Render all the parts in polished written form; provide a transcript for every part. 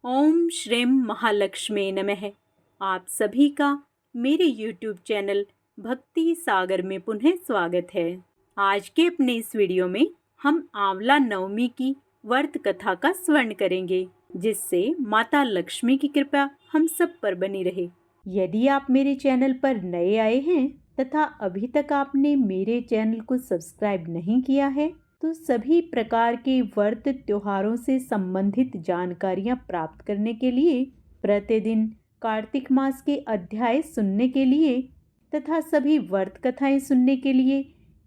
ओम श्रीम महालक्ष्मी नमः। आप सभी का मेरे YouTube चैनल भक्ति सागर में पुनः स्वागत है। आज के अपने इस वीडियो में हम आंवला नवमी की व्रत कथा का स्मरण करेंगे, जिससे माता लक्ष्मी की कृपा हम सब पर बनी रहे। यदि आप मेरे चैनल पर नए आए हैं तथा अभी तक आपने मेरे चैनल को सब्सक्राइब नहीं किया है तो सभी प्रकार के व्रत त्योहारों से संबंधित जानकारियां प्राप्त करने के लिए, प्रतिदिन कार्तिक मास के अध्याय सुनने के लिए तथा सभी व्रत कथाएं सुनने के लिए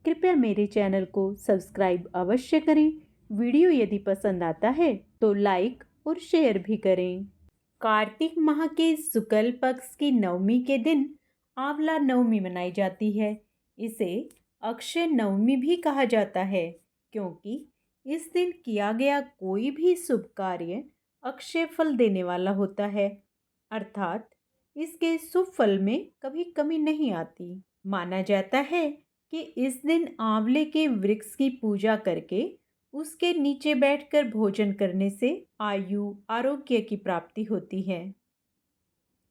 कृपया मेरे चैनल को सब्सक्राइब अवश्य करें। वीडियो यदि पसंद आता है तो लाइक और शेयर भी करें। कार्तिक माह के शुक्ल पक्ष की नवमी के दिन आंवला नवमी मनाई जाती है। इसे अक्षय नवमी भी कहा जाता है, क्योंकि इस दिन किया गया कोई भी शुभ कार्य अक्षय फल देने वाला होता है, अर्थात इसके शुभ फल में कभी कमी नहीं आती। माना जाता है कि इस दिन आंवले के वृक्ष की पूजा करके उसके नीचे बैठकर भोजन करने से आयु आरोग्य की प्राप्ति होती है।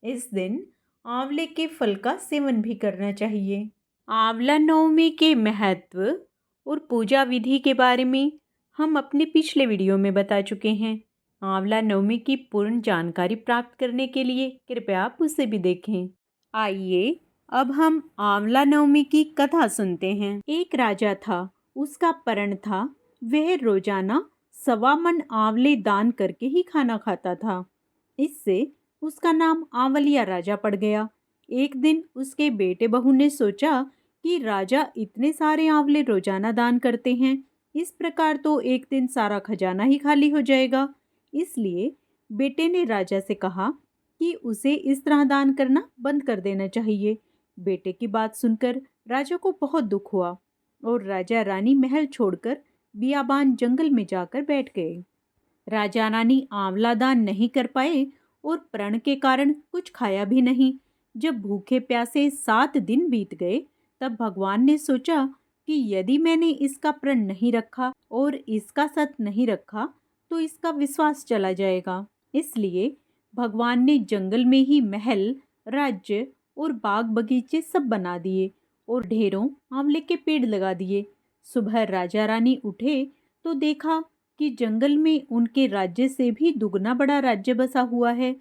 इस दिन आंवले के फल का सेवन भी करना चाहिए। आंवला नवमी के महत्व और पूजा विधि के बारे में हम अपने पिछले वीडियो में बता चुके हैं। आंवला नवमी की पूर्ण जानकारी प्राप्त करने के लिए कृपया आप उसे भी देखें। आइए अब हम आंवला नवमी की कथा सुनते हैं। एक राजा था, उसका प्रण था वह रोजाना 1.25 मन आंवले दान करके ही खाना खाता था। इससे उसका नाम आंवलिया राजा पड़ गया। एक दिन उसके बेटे बहू ने सोचा कि राजा इतने सारे आंवले रोजाना दान करते हैं, इस प्रकार तो एक दिन सारा खजाना ही खाली हो जाएगा। इसलिए बेटे ने राजा से कहा कि उसे इस तरह दान करना बंद कर देना चाहिए। बेटे की बात सुनकर राजा को बहुत दुख हुआ और राजा रानी महल छोड़कर बियाबान जंगल में जाकर बैठ गए। राजा रानी आंवला दान नहीं कर पाए और प्रण के कारण कुछ खाया भी नहीं। जब भूखे प्यासे 7 दिन बीत गए तब भगवान ने सोचा कि यदि मैंने इसका प्रण नहीं रखा और इसका सत नहीं रखा तो इसका विश्वास चला जाएगा। इसलिए भगवान ने जंगल में ही महल, राज्य और बाग बगीचे सब बना दिए और ढेरों आंवले के पेड़ लगा दिए। सुबह राजा रानी उठे तो देखा कि जंगल में उनके राज्य से भी दुगना बड़ा राज्य बसा हुआ है।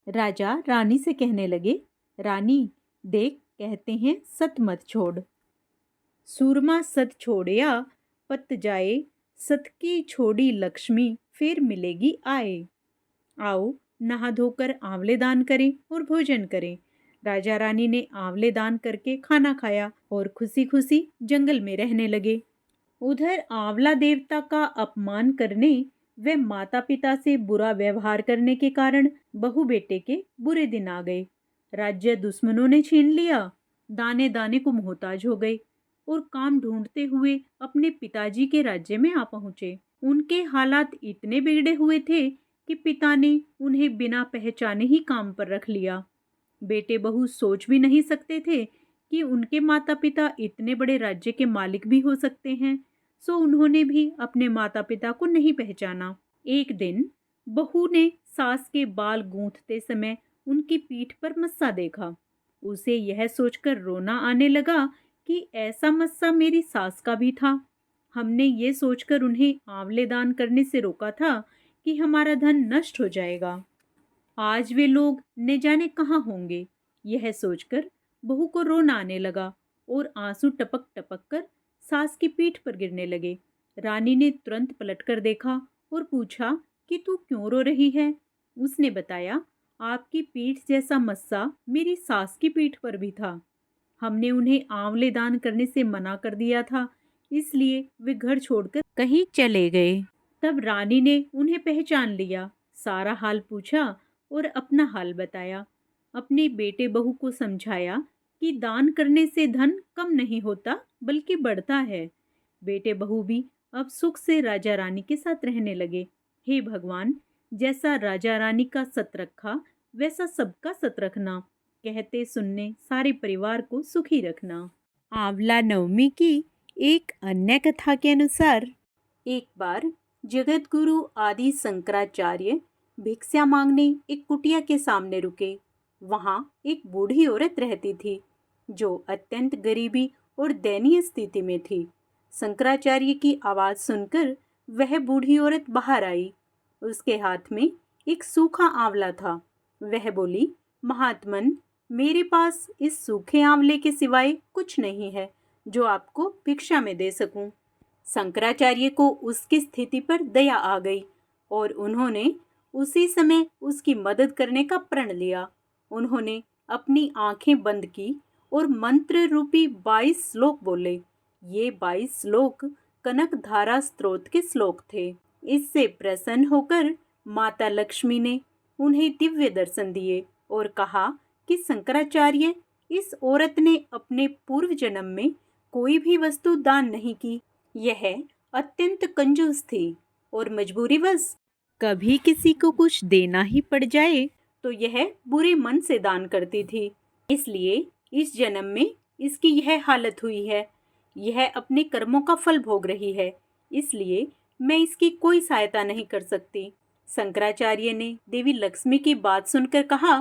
राजा रानी से कहने लगे, रानी देख, कहते हैं सत मत छोड़। सूरमा सत छोड़या पत जाए, सत की छोड़ी लक्ष्मी फिर मिलेगी आए। आओ नहा धोकर आंवले दान करें और भोजन करें। राजा रानी ने आंवले दान करके खाना खाया और खुशी खुशी जंगल में रहने लगे। उधर आंवला देवता का अपमान करने व माता पिता से बुरा व्यवहार करने के कारण बहू बेटे के बुरे दिन आ गए। राज्य दुश्मनों ने छीन लिया, दाने दाने को मोहताज हो गए और काम ढूंढते हुए अपने पिताजी के राज्य में आ पहुंचे। उनके हालात इतने बिगड़े हुए थे कि पिता ने उन्हें बिना पहचाने ही काम पर रख लिया। बेटे बहू सोच भी नहीं सकते थे कि उनके माता पिता इतने बड़े राज्य के मालिक भी हो सकते हैं, सो उन्होंने भी अपने माता पिता को नहीं पहचाना। एक दिन बहू ने सास के बाल गूंथते समय उनकी पीठ पर मस्सा देखा। उसे यह सोचकर रोना आने लगा कि ऐसा मस्सा मेरी सास का भी था। हमने ये सोचकर उन्हें आंवले दान करने से रोका था कि हमारा धन नष्ट हो जाएगा। आज वे लोग न जाने कहाँ होंगे। यह सोचकर बहू को रोना आने लगा और आंसू टपक टपक कर सास की पीठ पर गिरने लगे। रानी ने तुरंत पलटकर देखा और पूछा कि तू क्यों रो रही है। उसने बताया, आपकी पीठ जैसा मस्सा मेरी सास की पीठ पर भी था। हमने उन्हें आंवले दान करने से मना कर दिया था, इसलिए वे घर छोड़कर कहीं चले गए। तब रानी ने उन्हें पहचान लिया, सारा हाल पूछा और अपना हाल बताया। अपने बेटे बहू को समझाया कि दान करने से धन कम नहीं होता बल्कि बढ़ता है। बेटे बहू भी अब सुख से राजा रानी के साथ रहने लगे। हे भगवान, जैसा राजा रानी का सत रखा वैसा सबका सत रखना, कहते सुनने सारे परिवार को सुखी रखना। आंवला नवमी की एक अन्य कथा के अनुसार एक बार जगत गुरु आदि शंकराचार्य भिक्षा मांगने एक कुटिया के सामने रुके। वहाँ एक बूढ़ी औरत रहती थी जो अत्यंत गरीबी और दयनीय स्थिति में थी। शंकराचार्य की आवाज़ सुनकर वह बूढ़ी औरत बाहर आई। उसके हाथ में एक सूखा आंवला था। वह बोली, महात्मन, मेरे पास इस सूखे आंवले के सिवाय कुछ नहीं है जो आपको भिक्षा में दे सकूं। शंकराचार्य को उसकी स्थिति पर दया आ गई और उन्होंने उसी समय उसकी मदद करने का प्रण लिया। उन्होंने अपनी आंखें बंद की और मंत्र रूपी 22 श्लोक बोले। ये 22 श्लोक कनकधारा स्त्रोत के श्लोक थे। इससे प्रसन्न होकर माता लक्ष्मी ने उन्हें दिव्य दर्शन दिए और कहा कि शंकराचार्य, इस औरत ने अपने पूर्व जन्म में कोई भी वस्तु दान नहीं की। यह अत्यंत कंजूस थी और मजबूरीवश कभी किसी को कुछ देना ही पड़ जाए तो यह बुरे मन से दान करती थी। इसलिए इस जन्म में इसकी यह हालत हुई है। यह अपने कर्मों का फल भोग रही है, इसलिए मैं इसकी कोई सहायता नहीं कर सकती। शंकराचार्य ने देवी लक्ष्मी की बात सुनकर कहा,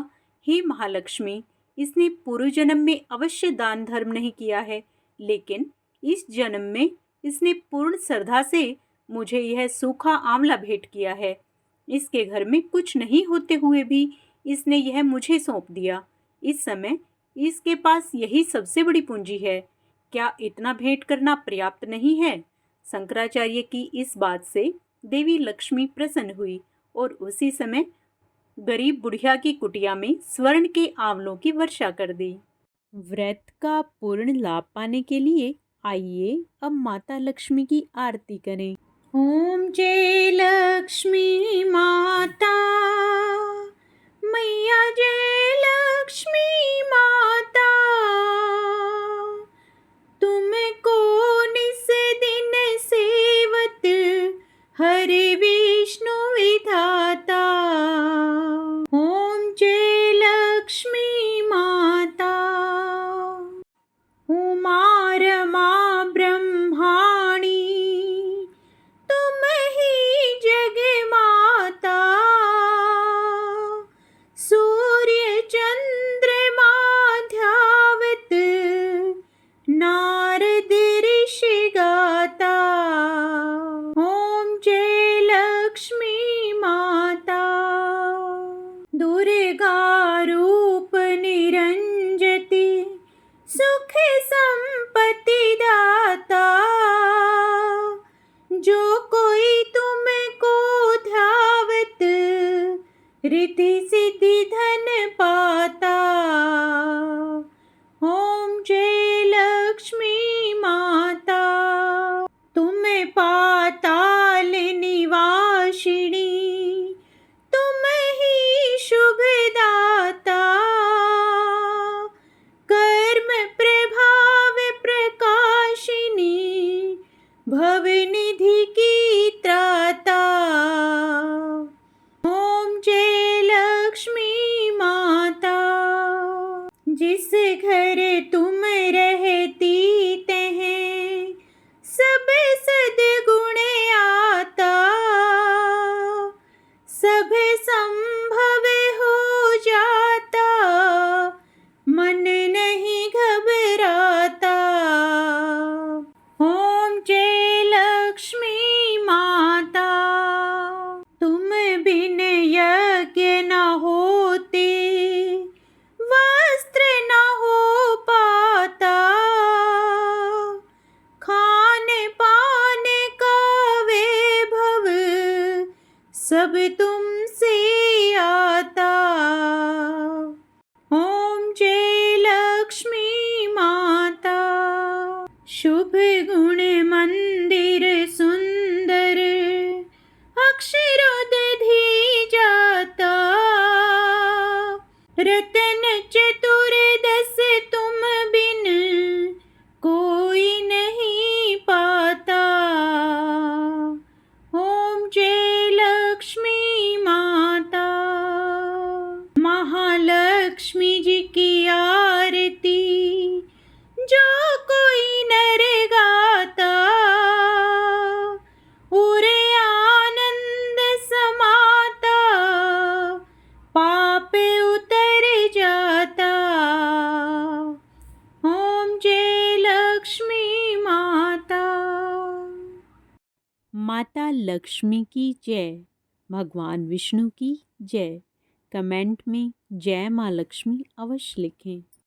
हे महालक्ष्मी, इसने पूर्व जन्म में अवश्य दान धर्म नहीं किया है, लेकिन इस जन्म में इसने पूर्ण श्रद्धा से मुझे यह सूखा आंवला भेंट किया है। इसके घर में कुछ नहीं होते हुए भी इसने यह मुझे सौंप दिया। इस समय इसके पास यही सबसे बड़ी पूंजी है। क्या इतना भेंट करना पर्याप्त नहीं है? शंकराचार्य की इस बात से देवी लक्ष्मी प्रसन्न हुई और उसी समय गरीब बुढ़िया की कुटिया में स्वर्ण के आंवलों की वर्षा कर दी। व्रत का पूर्ण लाभ पाने के लिए आइए अब माता लक्ष्मी की आरती करें। ओम जय लक्ष्मी माता, मैया जय लक्ष्मी माता, तुमको निस दिन सेवत हरे विष्णु विधाता। ओम जय लक्ष्मी माता, उमा रमा ब्रह्माणी, तुम ही जग माता, सूर्य चंद्रमा ध्यावत नारद ऋषि गाता। ओम जय लक्ष्मी माता, दुर्गा रूप निरंजति, सुख संपत्ति दाता, जो कोई तुमको ध्यावत रिद्धि सिद्धि धन पाता। ओम जय लक्ष्मी माता, तुम पाताल निवासिनी, तुम ही शुभदाता, कर्म प्रभाव प्रकाशिनी, भवनिधि की त्राता। ओम जय लक्ष्मी माता, जिस घर तुम रहती तह सब सद्गुण आता, सब संभव हो जाता, मन नहीं घबराता। ओम जय लक्ष्मी माता, तुम बिन यज्ञ न होते, वस्त्र न हो पाता, माता लक्ष्मी की जय, भगवान विष्णु की जय। कमेंट में जय माँ लक्ष्मी अवश्य लिखें।